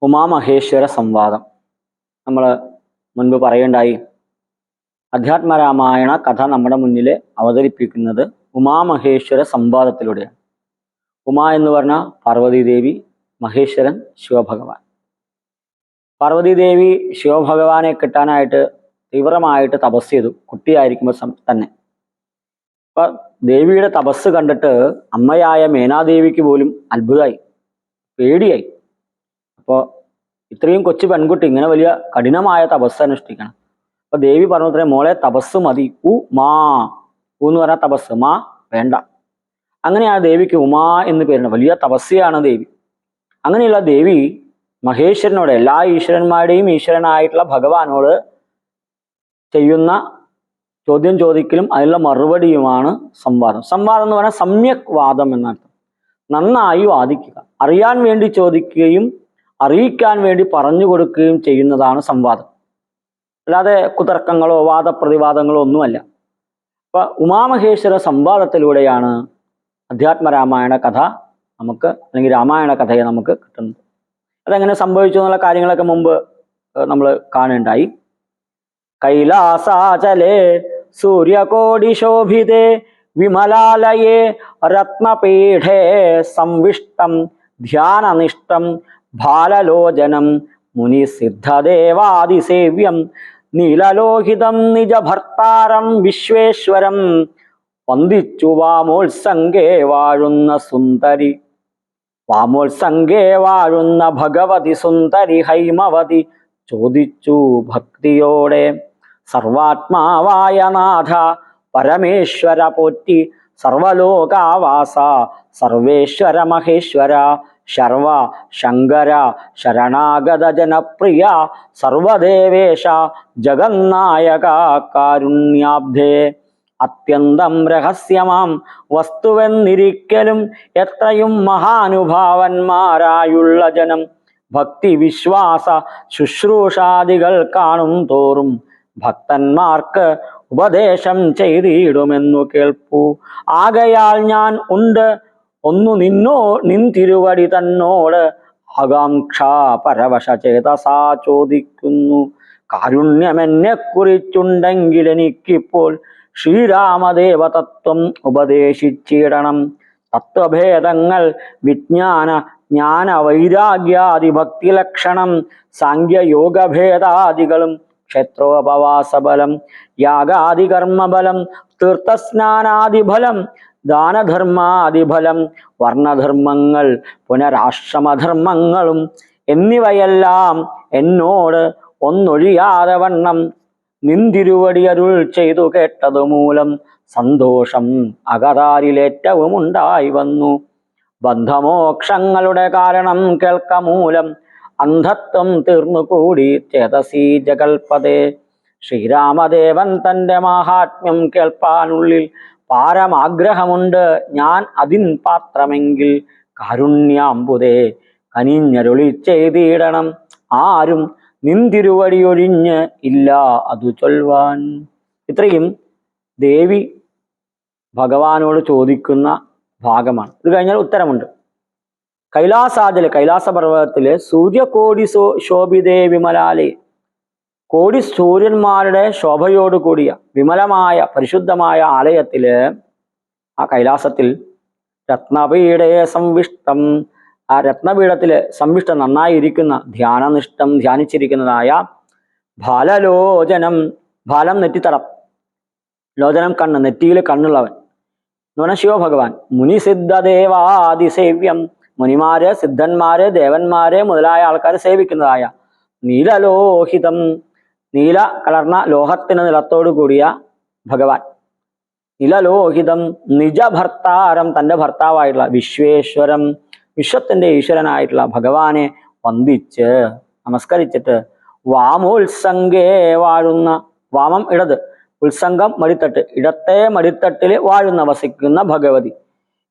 ഉമാമഹേശ്വര സംവാദം നമ്മൾ മുൻപ് പറയേണ്ടായി. അധ്യാത്മരാമായണ കഥ നമ്മുടെ മുന്നിൽ അവതരിപ്പിക്കുന്നത് ഉമാമഹേശ്വര സംവാദത്തിലൂടെയാണ്. ഉമ എന്ന് പറഞ്ഞാൽ പാർവതീദേവി, മഹേശ്വരൻ ശിവഭഗവാൻ. പാർവതീദേവി ശിവഭഗവാനെ കിട്ടാനായിട്ട് തീവ്രമായിട്ട് തപസ് ചെയ്തു, കുട്ടിയായിരിക്കുമ്പോൾ തന്നെ. അപ്പം ദേവിയുടെ തപസ് കണ്ടിട്ട് അമ്മയായ മേനാദേവിക്ക് പോലും അത്ഭുതമായി, പേടിയായി. അപ്പോൾ ഇത്രയും കൊച്ചു പെൺകുട്ടി ഇങ്ങനെ വലിയ കഠിനമായ തപസ് അനുഷ്ഠിക്കണം. അപ്പോൾ ദേവി പറഞ്ഞത്രേ, മോളെ തപസ് മതി, മാ എന്ന് പറഞ്ഞാൽ തപസ്, മാ വേണ്ട. അങ്ങനെയാണ് ദേവിക്ക് ഉമാ എന്ന് പേരുണ്ട്. വലിയ തപസ്യയാണ് ദേവി. അങ്ങനെയുള്ള ദേവി മഹേശ്വരനോട്, എല്ലാ ഈശ്വരന്മാരുടെയും ഈശ്വരനായിട്ടുള്ള ഭഗവാനോട് ചെയ്യുന്ന ചോദ്യം ചോദിക്കലും അതിനുള്ള മറുപടിയുമാണ് സംവാദം. സംവാദം എന്ന് പറഞ്ഞാൽ സമ്യക് വാദം എന്നർത്ഥം. നന്നായി വാദിക്കുക, അറിയാൻ വേണ്ടി ചോദിക്കുകയും അറിയിക്കാൻ വേണ്ടി പറഞ്ഞു കൊടുക്കുകയും ചെയ്യുന്നതാണ് സംവാദം. അല്ലാതെ കുതർക്കങ്ങളോ വാദപ്രതിവാദങ്ങളോ ഒന്നുമല്ല. അപ്പൊ ഉമാമഹേശ്വര സംവാദത്തിലൂടെയാണ് അധ്യാത്മരാമായണ കഥ നമുക്ക്, അല്ലെങ്കിൽ രാമായണ കഥയെ നമുക്ക് കിട്ടുന്നത്. അതെങ്ങനെ സംഭവിച്ചു എന്നുള്ള കാര്യങ്ങളൊക്കെ മുമ്പ് നമ്മൾ കാണുണ്ടായി. കൈലാസാചലേ സൂര്യകോടിശോഭിതേ വിമലാലയേ രത്നപീഠേ സംവിഷ്ടം ധ്യാനനിഷ്ടം ബാലലോചനം മുനിസിദ്ധദേവാദിസേവ്യം നീലലോഹിതം നിജഭർത്താരം വിശ്വേശ്വരം വന്ദിച്ചു വാമോത്സംഗേ വാഴുന്ന സുന്ദരി, വാമോത്സംഗേ വാഴുന്ന ഭഗവതി സുന്ദരി ഹൈമവതി ചോദിച്ചു ഭക്തിയോടെ, സർവാത്മാവായ നാഥ പരമേശ്വര പോറ്റി, സർവലോകാവാസ സർവേശ്വര മഹേശ്വര, ശർവ ശങ്കര ശരണാഗത ജനപ്രിയ, സർവദേവേശ ജഗന്നായക കാരുണ്യാബ്ധേ. അത്യന്തം രഹസ്യമാം വസ്തുവെന്നിരിക്കലും എത്രയും മഹാനുഭാവന്മാരായുള്ള ജനം ഭക്തി വിശ്വാസ ശുശ്രൂഷാദികൾ കാണും തോറും ഭക്തന്മാർക്ക് ഉപദേശം ചെയ്തിടുമെന്നു കേൾപ്പൂ. ആകയാൽ ഞാൻ ഉണ്ട് ഒന്നു നിൻ തിരുവടി തന്നോട് ആകാംക്ഷ പരവശ ചേതസാ ചോദിക്കുന്നു. കാരുണ്യമെന്നെ കുറിച്ചുണ്ടെങ്കിൽ എനിക്കിപ്പോൾ ശ്രീരാമദേവ തത്വം ഉപദേശിച്ചിടണം. തത്വഭേദങ്ങൾ വിജ്ഞാന ജ്ഞാന വൈരാഗ്യാദി ഭക്തി ലക്ഷണം, സാങ്ക്യയോഗഭേദാദികളും ക്ഷേത്രോപവാസബലം യാഗാദികർമ്മബലം തീർത്ഥസ്നാനാദിഫലം ദാനധർമാദിഫലം വർണ്ണധർമ്മങ്ങൾ പുനരാശ്രമധർമ്മങ്ങളും എന്നിവയെല്ലാം എന്നോട് ഒന്നൊഴിയാതെ വണ്ണം നിന്തിരുവടി അരുൾ ചെയ്തു കേട്ടതു മൂലം സന്തോഷം അകതാരിലേറ്റവും ഉണ്ടായി വന്നു. ബന്ധമോക്ഷങ്ങളുടെ കാരണം കേൾക്കമൂലം അന്ധത്വം തീർന്നുകൂടി ചേതസി ജഗൽപദേ. ശ്രീരാമദേവൻ തൻ്റെ മാഹാത്മ്യം കേൾപ്പാനുള്ളിൽ പാരമാഗ്രഹമുണ്ട് ഞാൻ അതിൻ പാത്രമെങ്കിൽ കാരുണ്യാമ്പുതേ കനിഞ്ഞരുളി ചെയ്തിടണം. ആരും നിന്തിരുവടിയൊഴിഞ്ഞ് ഇല്ല അതു ചൊൽവാൻ. ഇത്രയും ദേവി ഭഗവാനോട് ചോദിക്കുന്ന ഭാഗമാണ്. ഇത് കഴിഞ്ഞാൽ ഉത്തരമുണ്ട്. കൈലാസാചല്, കൈലാസപർവ്വതത്തിലെ സൂര്യകോടി ശോഭിതേ വിമലാലേ, കോടി സൂര്യന്മാരുടെ ശോഭയോടുകൂടിയ വിമലമായ പരിശുദ്ധമായ ആലയത്തില്, ആ കൈലാസത്തിൽ രത്നപീഠേ സംവിഷ്ടം, ആ രത്നപീഠത്തില് സംവിഷ്ടം നന്നായിരിക്കുന്ന ധ്യാനനിഷ്ഠം ധ്യാനിച്ചിരിക്കുന്നതായ ബാലലോചനം, ബാലം നെറ്റിത്തടം, ലോചനം കണ്ണ്, നെറ്റിയിൽ കണ്ണുള്ളവൻ എന്ന് പറഞ്ഞാൽ ശിവഭഗവാൻ. മുനിസിദ്ധദേവാദിസേവ്യം, മുനിമാര് സിദ്ധന്മാര് ദേവന്മാര് മുതലായ ആൾക്കാർ സേവിക്കുന്നതായ നീലലോഹിതം, നീല കലർന്ന ലോഹത്തിന് നിലത്തോടു കൂടിയ ഭഗവാൻ. നീലലോഹിതം നിജഭർത്താരം, തൻ്റെ ഭർത്താവായിട്ടുള്ള വിശ്വേശ്വരം, വിശ്വത്തിൻ്റെ ഈശ്വരനായിട്ടുള്ള ഭഗവാനെ വന്ദിച്ച് നമസ്കരിച്ചിട്ട് വാമോത്സംഗേ വാഴുന്ന, വാമം ഇടത്, ഉത്സംഗം മടിത്തട്ട്, ഇടത്തെ മടിത്തട്ടിൽ വാഴുന്ന വസിക്കുന്ന ഭഗവതി.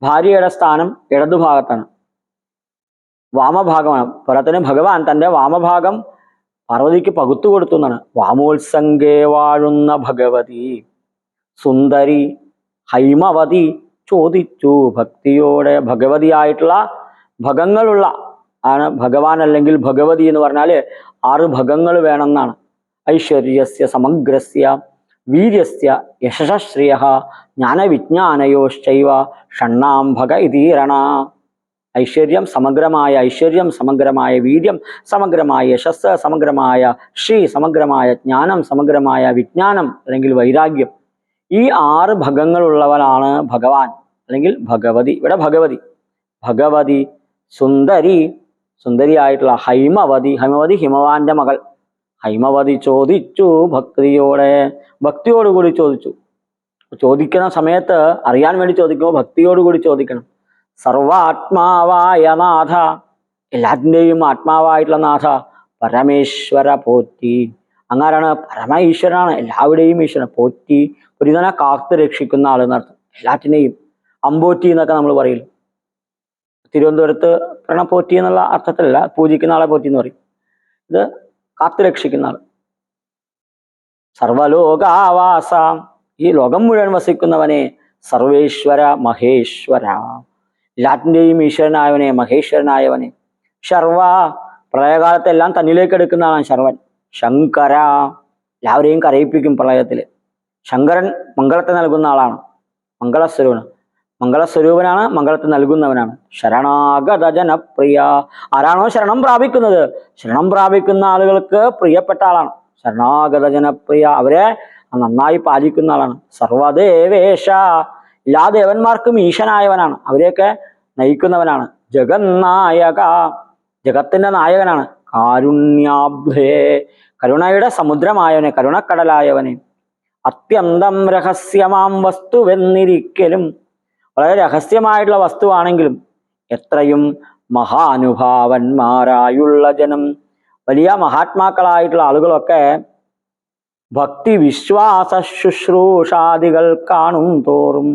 ഭാര്യയുടെ സ്ഥാനം ഇടതുഭാഗത്താണ്, വാമഭാഗമാണ്. പോരാത്തതിന് ഭഗവാൻ തൻ്റെ വാമഭാഗം പാർവതിക്ക് പകുത്തു കൊടുത്തു എന്നാണ്. വാമോത്സംഗേ വാഴുന്ന ഭഗവതി സുന്ദരി ഹൈമവതി ചോദിച്ചു ഭക്തിയോടെ. ഭഗവതിയായിട്ടുള്ള ഭഗങ്ങളുള്ള ആണ് ഭഗവാൻ അല്ലെങ്കിൽ ഭഗവതി എന്ന് പറഞ്ഞാൽ 6 ഭഗങ്ങൾ വേണമെന്നാണ്. ഐശ്വര്യസ്യ സമഗ്രസ്യ വീര്യസ്യ യശശ്രിയ ജ്ഞാനവിജ്ഞാനയോശ്ചൈവ ഷണ്ണാം ഭഗ ഇതീരണ. ഐശ്വര്യം സമഗ്രമായ വീര്യം സമഗ്രമായ യശസ് സമഗ്രമായ ശ്രീ സമഗ്രമായ ജ്ഞാനം സമഗ്രമായ വിജ്ഞാനം അല്ലെങ്കിൽ വൈരാഗ്യം, ഈ 6 ഭഗങ്ങളുള്ളവനാണ് ഭഗവാൻ അല്ലെങ്കിൽ ഭഗവതി. ഇവിടെ ഭഗവതി സുന്ദരിയായിട്ടുള്ള ഹൈമവതി ഹിമവാന്റെ മകൾ. ഹൈമവതി ചോദിച്ചു ഭക്തിയോടുകൂടി ചോദിച്ചു. ചോദിക്കുന്ന സമയത്ത് അറിയാൻ വേണ്ടി ചോദിക്കുമ്പോൾ ഭക്തിയോടുകൂടി ചോദിക്കണം. സർവാത്മാവായ നാഥ, എല്ലാത്തിൻ്റെയും ആത്മാവായിട്ടുള്ള നാഥ, പരമേശ്വര പോറ്റി. അങ്ങാരാണ് പരമ ഈശ്വരനാണ്, എല്ലാവരുടെയും ഈശ്വരൻ. പോറ്റി ഒരുതനെ കാത്തു രക്ഷിക്കുന്ന ആളെന്നർത്ഥം. എല്ലാറ്റിനെയും അമ്പോറ്റി എന്നൊക്കെ നമ്മൾ പറയില്ല. തിരുവനന്തപുരത്ത് പറയണ പോറ്റി എന്നുള്ള അർത്ഥത്തിലല്ല, പൂജിക്കുന്ന ആളെ പോറ്റി എന്ന് പറയും. ഇത് കാത്തു രക്ഷിക്കുന്ന ആൾ. സർവലോകാവാസ, ഈ ലോകം മുഴുവൻ വസിക്കുന്നവനെ. സർവേശ്വര മഹേശ്വര, എല്ലാറ്റിൻ്റെയും ഈശ്വരനായവനെ മഹേശ്വരനായവനെ. ശർവ, പ്രളയകാലത്തെല്ലാം തന്നിലേക്ക് എടുക്കുന്നതാണ് ശർവൻ. ശങ്കര, എല്ലാവരെയും കരയിപ്പിക്കും പ്രളയത്തിൽ. ശങ്കരൻ മംഗളത്തെ നൽകുന്ന ആളാണ്, മംഗളസ്വരൂപനാണ്, മംഗളത്തെ നൽകുന്നവനാണ്. ശരണാഗത ജനപ്രിയ, ആരാണോ ശരണം പ്രാപിക്കുന്ന ആളുകൾക്ക് പ്രിയപ്പെട്ട ആളാണ്. ശരണാഗത ജനപ്രിയ, അവരെ നന്നായി പാലിക്കുന്ന ആളാണ്. സർവദേവേശ, എല്ലാ ദേവന്മാർക്കും ഈശനായവനാണ്, അവരെയൊക്കെ നയിക്കുന്നവനാണ്. ജഗന്നായക, ജഗത്തിന്റെ നായകനാണ്. കാരുണ്യാബ്ധേ, കരുണയുടെ സമുദ്രമായവനെ, കരുണക്കടലായവനെ. അത്യന്തം രഹസ്യമാം വസ്തുവെന്നിരിക്കലും, വളരെ രഹസ്യമായിട്ടുള്ള വസ്തുവാണെങ്കിലും എത്രയും മഹാനുഭാവന്മാരായുള്ള ജനം, വലിയ മഹാത്മാക്കളായിട്ടുള്ള ആളുകളൊക്കെ ഭക്തി വിശ്വാസ ശുശ്രൂഷാദികൾ കാണും തോറും,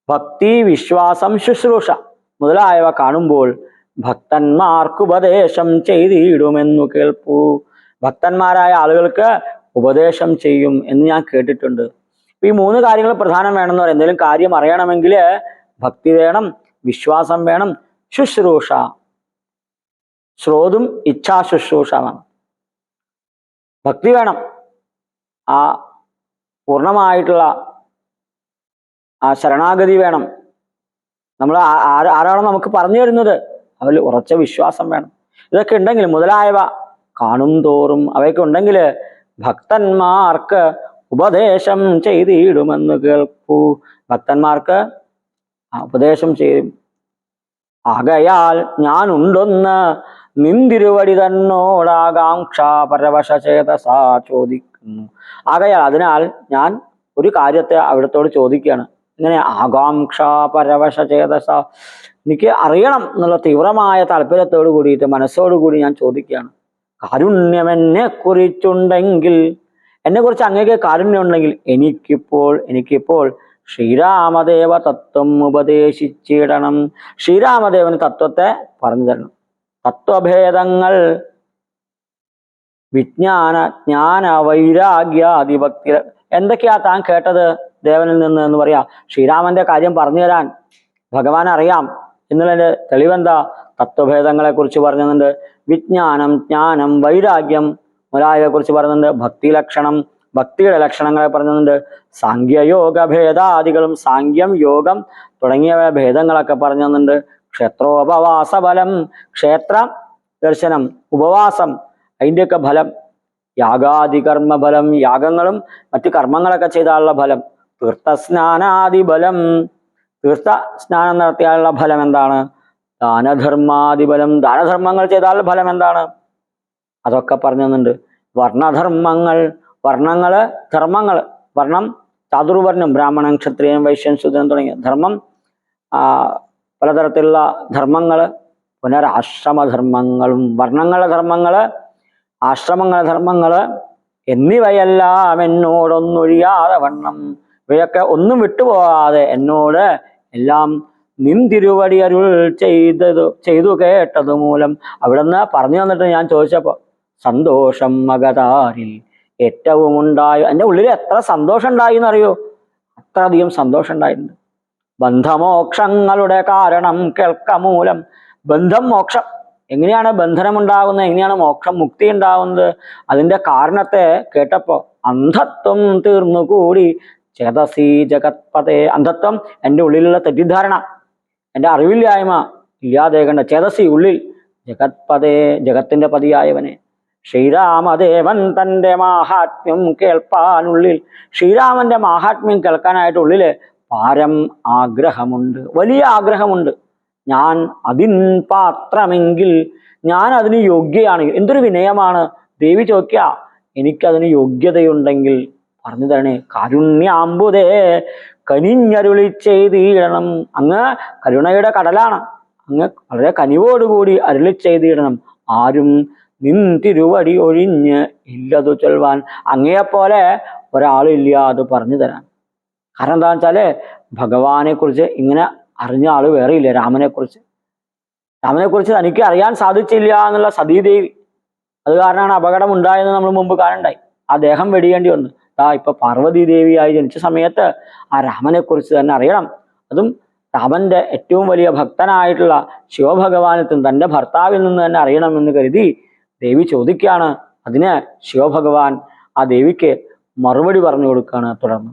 ഭക്തി വിശ്വാസം ശുശ്രൂഷ മുതലായവ കാണുമ്പോൾ ഭക്തന്മാർക്കുപദേശം ചെയ്തിടുമെന്നു കേൾപ്പൂ. ഭക്തന്മാരായ ആളുകൾക്ക് ഉപദേശം ചെയ്യും എന്ന് ഞാൻ കേട്ടിട്ടുണ്ട്. ഈ 3 കാര്യങ്ങൾ പ്രധാനം വേണമെന്ന് പറയാം. എന്തെങ്കിലും കാര്യം അറിയണമെങ്കിൽ ഭക്തി വേണം, വിശ്വാസം വേണം, ശുശ്രൂഷ. ശ്രോതും ഇച്ഛാശുശ്രൂഷ വേണം. ഭക്തി വേണം, ആ പൂർണ്ണമായിട്ടുള്ള ആ ശരണാഗതി വേണം. നമ്മൾ ആരാണോ നമുക്ക് പറഞ്ഞു തരുന്നത് അതിൽ ഉറച്ച വിശ്വാസം വേണം. ഇതൊക്കെ ഉണ്ടെങ്കിൽ, മുതലായവ കാണും തോറും അവയൊക്കെ ഉണ്ടെങ്കിൽ ഭക്തന്മാർക്ക് ഉപദേശം ചെയ്തിടുമെന്ന് കേൾപ്പൂ. ഭക്തന്മാർക്ക് ഉപദേശം ചെയ്യും. ആകയാൽ ഞാനുണ്ടൊന്ന് നിന്തിരുവടി തന്നോടാകാംക്ഷ പരവശ ചേതസാ ചോദിക്കുന്നു. ആകയാൽ, അതിനാൽ ഞാൻ ഒരു കാര്യത്തെ അവിടത്തോട് ചോദിക്കുകയാണ്. ഇങ്ങനെ ആകാംക്ഷ പരവശ ചേതസ, എനിക്ക് അറിയണം എന്നുള്ള തീവ്രമായ താല്പര്യത്തോടു കൂടിയിട്ട് മനസ്സോടുകൂടി ഞാൻ ചോദിക്കുകയാണ്. കാരുണ്യം എന്നെ കുറിച്ചുണ്ടെങ്കിൽ, എന്നെ കുറിച്ച് അങ്ങേക്ക് കാരുണ്യം ഉണ്ടെങ്കിൽ എനിക്കിപ്പോൾ ശ്രീരാമദേവ തത്വം ഉപദേശിച്ചിടണം. ശ്രീരാമദേവന് തത്വത്തെ പറഞ്ഞു തരണം. തത്വഭേദങ്ങൾ, വിജ്ഞാന ജ്ഞാന വൈരാഗ്യാദിഭക്തി, എന്തൊക്കെയാ താൻ കേട്ടത് ദേവനിൽ നിന്ന് എന്ന് പറയാ. ശ്രീരാമന്റെ കാര്യം പറഞ്ഞു തരാൻ ഭഗവാൻ അറിയാം എന്നുള്ളതിന്റെ തെളിവെന്താ? തത്വഭേദങ്ങളെ കുറിച്ച് പറഞ്ഞുണ്ട്. വിജ്ഞാനം, ജ്ഞാനം, വൈരാഗ്യം മുതലായവയെ കുറിച്ച് പറയുന്നുണ്ട്. ഭക്തി ലക്ഷണം, ഭക്തിയുടെ ലക്ഷണങ്ങളെ പറഞ്ഞുണ്ട്. സാങ്ക്യയോഗ ഭേദാദികളും, സാങ്ക്യം, യോഗം തുടങ്ങിയവ ഭേദങ്ങളൊക്കെ പറഞ്ഞു തന്നുണ്ട്. ക്ഷേത്രോപവാസ ഫലം, ക്ഷേത്ര ദർശനം, ഉപവാസം, അതിൻ്റെയൊക്കെ ഫലം. യാഗാദി കർമ്മഫലം, യാഗങ്ങളും മറ്റു കർമ്മങ്ങളൊക്കെ ചെയ്താലുള്ള ഫലം. തീർത്ഥസ്നാനാദി ഫലം, തീർത്ഥ സ്നാനം നടത്തിയാലുള്ള ഫലം എന്താണ്? ദാനധർമാദിഫലം, ദാനധർമ്മങ്ങൾ ചെയ്താലുള്ള ഫലം എന്താണ്? അതൊക്കെ പറഞ്ഞു തന്നുണ്ട്. വർണ്ണധർമ്മങ്ങൾ, വർണ്ണങ്ങള്, ധർമ്മങ്ങൾ, വർണ്ണം ചാതുർവർണ്ണം, ബ്രാഹ്മണൻ, ക്ഷത്രിയൻ, വൈശ്യൻ, ശൂദ്രൻ തുടങ്ങിയ ധർമ്മം, പലതരത്തിലുള്ള ധർമ്മങ്ങള്, പുനരാശ്രമധർമ്മങ്ങളും, വർണ്ണങ്ങളെ ധർമ്മങ്ങള്, ആശ്രമങ്ങളെ ധർമ്മങ്ങള് എന്നിവയെല്ലാം എന്നോടൊന്നൊഴിയാതെ വണ്ണം, ഇവയൊക്കെ ഒന്നും വിട്ടുപോകാതെ എന്നോട് എല്ലാം നിന്തിരുവടി അരുൾ ചെയ്തു കേട്ടത് മൂലം, അവിടുന്ന് പറഞ്ഞു തന്നിട്ട് ഞാൻ ചോദിച്ചപ്പോ സന്തോഷം മകതാരിൽ ഏറ്റവും ഉണ്ടായി, എൻ്റെ ഉള്ളിൽ എത്ര സന്തോഷം ഉണ്ടായി എന്നറിയോ? അത്രയധികം സന്തോഷം ഉണ്ടായിട്ടുണ്ട്. ബന്ധമോക്ഷങ്ങളുടെ കാരണം കേൾക്ക മൂലം, ബന്ധം മോക്ഷം, എങ്ങനെയാണ് ബന്ധനമുണ്ടാകുന്നത്, എങ്ങനെയാണ് മോക്ഷം മുക്തി ഉണ്ടാകുന്നത്, അതിൻ്റെ കാരണത്തെ കേട്ടപ്പോൾ അന്ധത്വം തീർന്നുകൂടി ചേതസി ജഗത്പതേ. അന്ധത്വം എൻ്റെ ഉള്ളിലുള്ള തെറ്റിദ്ധാരണ, എൻ്റെ അറിവില്ലായ്മ ഇല്ലാതേകണ്ട ചേതസി ഉള്ളിൽ ജഗത്പതേ ജഗത്തിൻ്റെ പതിയായവനെ. ശ്രീരാമദേവൻ തൻ്റെ മാഹാത്മ്യം കേൾപ്പാനുള്ളിൽ, ശ്രീരാമന്റെ മാഹാത്മ്യം കേൾക്കാനായിട്ട് ഉള്ളിൽ പാരം ആഗ്രഹമുണ്ട്, വലിയ ആഗ്രഹമുണ്ട്. ഞാൻ അതിൻ പാത്രമെങ്കിൽ, ഞാൻ അതിന് യോഗ്യയാണ്. എന്തൊരു വിനയമാണ് ദേവി ചോദിക്കുക, എനിക്കതിന് യോഗ്യതയുണ്ടെങ്കിൽ പറഞ്ഞു തരണേ. കാരുണ്യാമ്പുതേ കനിഞ്ഞരുളി ചെയ്തിടണം. അങ്ങ് കരുണയുടെ കടലാണ്, അങ്ങ് വളരെ കനിവോടുകൂടി അരുളി ചെയ്തിടണം. ആരും നിൻ തിരുവടി ഒഴിഞ്ഞ് ഇല്ലതു ചൊൽവാൻ. അങ്ങയെപ്പോലെ ഒരാളില്ല അത് പറഞ്ഞു തരാൻ. കാരണം എന്താണെന്ന് വെച്ചാല് ഭഗവാനെ കുറിച്ച് ഇങ്ങനെ അറിഞ്ഞ ആള് വേറെ ഇല്ല. രാമനെ കുറിച്ച് തനിക്ക് അറിയാൻ സാധിച്ചില്ല എന്നുള്ള സതീദേവി, അത് കാരണമാണ് അപകടം ഉണ്ടായെന്ന് നമ്മൾ മുമ്പ് കാണണ്ടായി. ആ ദേഹം വെടിയേണ്ടി വന്നു. ഇപ്പൊ പാർവതി ദേവിയായി ജനിച്ച സമയത്ത് ആ രാമനെ കുറിച്ച് തന്നെ അറിയണം. അതും രാമന്റെ ഏറ്റവും വലിയ ഭക്തനായിട്ടുള്ള ശിവഭഗവാനെത്തും തൻ്റെ ഭർത്താവിൽ നിന്ന് തന്നെ അറിയണമെന്ന് കരുതി ദേവി ചോദിക്കുകയാണ്. അതിന് ശിവഭഗവാൻ ആ ദേവിക്ക് മറുപടി പറഞ്ഞു കൊടുക്കുകയാണ് തുടർന്ന്.